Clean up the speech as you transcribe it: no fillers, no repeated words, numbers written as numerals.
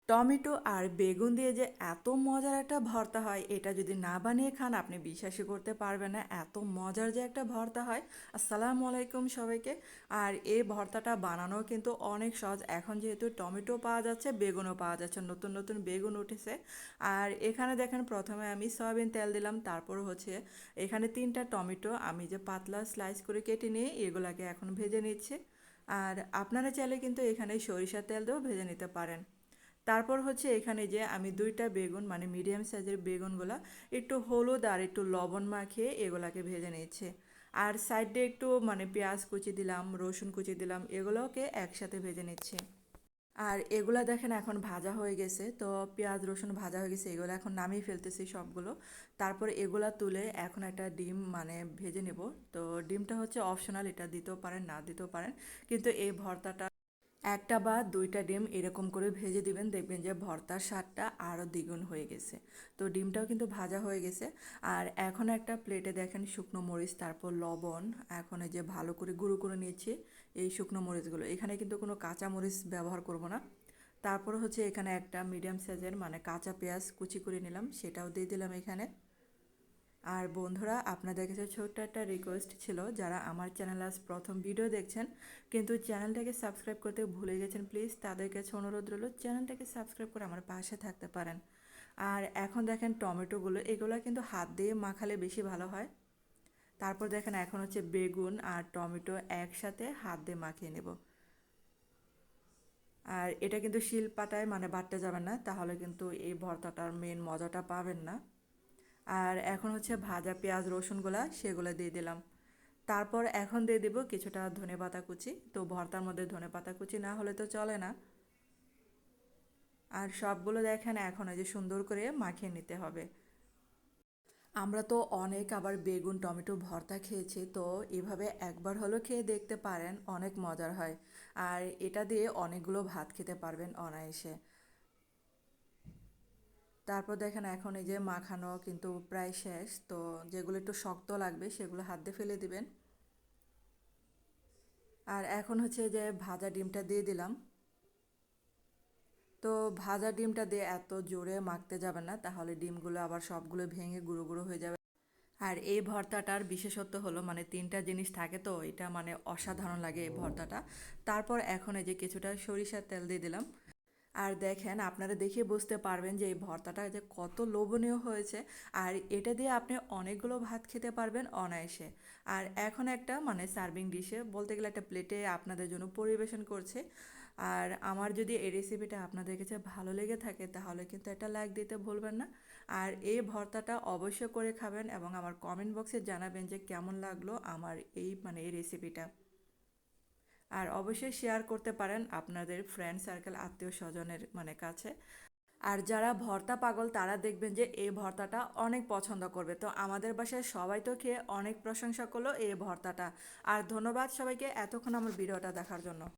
Tomato আর বেগুন দিয়ে যে এত মজার একটা ভর্তা হয় এটা যদি না বানিয়ে খান আপনি বিশ্বাসই করতে পারবেন না এত মজার যে একটা ভর্তা হয়। আসসালামু আলাইকুম সবাইকে। আর এই ভর্তাটা বানানো কিন্তু অনেক সহজ, এখন যেহেতু টমেটো পাওয়া যাচ্ছে বেগুনও পাওয়া যাচ্ছে, নতুন নতুন বেগুন উঠেছে। আর এখানে দেখেন প্রথমে আমি সয়াবিন তেল দিলাম, তারপর হচ্ছে এখানে 3টা টমেটো আমি যে পাতলা স্লাইস করে কেটে নিয়ে এগুলাকে এখন ভেজে নিচ্ছি। আর আপনারা চাইলে কিন্তু এখানে সরিষার তেল দিয়েও ভেজে নিতে পারেন। তারপর হচ্ছে এখানে যে আমি 2টা বেগুন মানে মিডিয়াম সাইজের বেগুনগুলা একটু হলুদ আর একটু লবণ মাখিয়ে এগুলাকে ভেজে নিচ্ছে। আর সাইডে একটু মানে পেঁয়াজ কুচি দিলাম, রসুন কুচি দিলাম, এগুলোকে একসাথে ভেজে নিচ্ছে। আর এগুলা দেখেন এখন ভাজা হয়ে গেছে, তো পেঁয়াজ রসুন ভাজা হয়ে গেছে, এগুলো এখন নামিয়ে ফেলতেছি সবগুলো। তারপর এগুলা তুলে এখন একটা ডিম মানে ভেজে নেব। তো ডিমটা হচ্ছে অপশনাল, এটা দিতেও পারেন না দিতেও পারেন, কিন্তু এই ভর্তাটা একটা বা 2টা ডিম এরকম করে ভেজে দিবেন, দেখবেন যে ভর্তার স্বাদটা আরও দ্বিগুণ হয়ে গেছে। তো ডিমটাও কিন্তু ভাজা হয়ে গেছে। আর এখন একটা প্লেটে দেখেন শুকনো মরিচ, তারপর লবণ, এখন এই যে ভালো করে গুঁড়ো করে নিয়েছি এই শুকনো মরিচগুলো, এখানে কিন্তু কোনো কাঁচা মরিচ ব্যবহার করব না। তারপর হচ্ছে এখানে একটা মিডিয়াম সাইজের মানে কাঁচা পেঁয়াজ কুচি করে নিলাম, সেটাও দিয়ে দিলাম এখানে। আর বন্ধুরা, আপনাদের কাছে ছোট্ট একটা রিকোয়েস্ট ছিল, যারা আমার চ্যানেল আজ প্রথম ভিডিও দেখছেন কিন্তু চ্যানেলটাকে সাবস্ক্রাইব করতে ভুলে গেছেন, প্লিজ তাদের কাছে অনুরোধ রইল চ্যানেলটাকে সাবস্ক্রাইব করে আমার পাশে থাকতে পারেন। আর এখন দেখেন টমেটোগুলো এগুলো কিন্তু হাত দিয়ে মাখালে বেশি ভালো হয়। তারপর দেখেন এখন হচ্ছে বেগুন আর টমেটো একসাথে হাত দিয়ে মাখিয়ে নেব। আর এটা কিন্তু শিল পাটায় মানে বাটতে যাবেন না, তাহলে কিন্তু এই ভর্তাটার মেন মজাটা পাবেন না। আর এখন হচ্ছে ভাজা পেঁয়াজ রসুনগুলা সেগুলো দিয়ে দিলাম। তারপর এখন দিয়ে দিব কিছুটা ধনেপাতা কুচি, তো ভর্তার মধ্যে ধনেপাতা কুচি না হলে তো চলে না। আর সবগুলো দেখেন এখন এই যে সুন্দর করে মাখিয়ে নিতে হবে। আমরা তো অনেক আবার বেগুন টমেটো ভর্তা খেয়েছি, তো এভাবে একবার হলেও খেয়ে দেখতে পারেন, অনেক মজার হয়। আর এটা দিয়ে অনেকগুলো ভাত খেতে পারবেন অনায়াসে। তারপর দেখেন এখন এই যে মাখানো কিন্তু প্রায় শেষ, তো যেগুলো একটু শক্ত লাগবে সেগুলো হাত দিয়ে ফেলে দিবেন। আর এখন হচ্ছে যে ভাজা ডিমটা দিয়ে দিলাম। তো ভাজা ডিমটা দিয়ে এত জোরে মাখতে যাবেন না, তাহলে ডিমগুলো আবার সবগুলো ভেঙে গুঁড়ো গুঁড়ো হয়ে যাবে। আর এই ভর্তাটার বিশেষত্ব হলো মানে 3টা জিনিস থাকে, তো এটা মানে অসাধারণ লাগে এই ভর্তাটা। তারপর এখন এই যে কিছুটা সরিষার তেল দিয়ে দিলাম। আর দেখেন আপনারা দেখে বুঝতে পারবেন যে এই ভর্তাটা যে কত লোভনীয় হয়েছে। আর এটা দিয়ে আপনি অনেকগুলো ভাত খেতে পারবেন অনায়াসে। আর এখন একটা মানে সার্ভিং ডিশে বলতে গেলে একটা প্লেটে আপনাদের জন্য পরিবেশন করছে। আর আমার যদি এই রেসিপিটা আপনাদের কাছে ভালো লেগে থাকে তাহলে কিন্তু একটা লাইক দিতে ভুলবেন না। আর এই ভর্তাটা অবশ্যই করে খাবেন এবং আমার কমেন্ট বক্সে জানাবেন যে কেমন লাগলো আমার এই মানে এই রেসিপিটা। আর অবশ্যই শেয়ার করতে পারেন আপনাদের ফ্রেন্ড সার্কেল আত্মীয় স্বজনের মানে কাছে। আর যারা ভর্তা পাগল তারা দেখবেন যে এই ভর্তাটা অনেক পছন্দ করবে। তো আমাদের বাসায় সবাই তো খেয়ে অনেক প্রশংসা করলো এই ভর্তাটা। আর ধন্যবাদ সবাইকে এতক্ষণ আমার ভিডিওটা দেখার জন্য।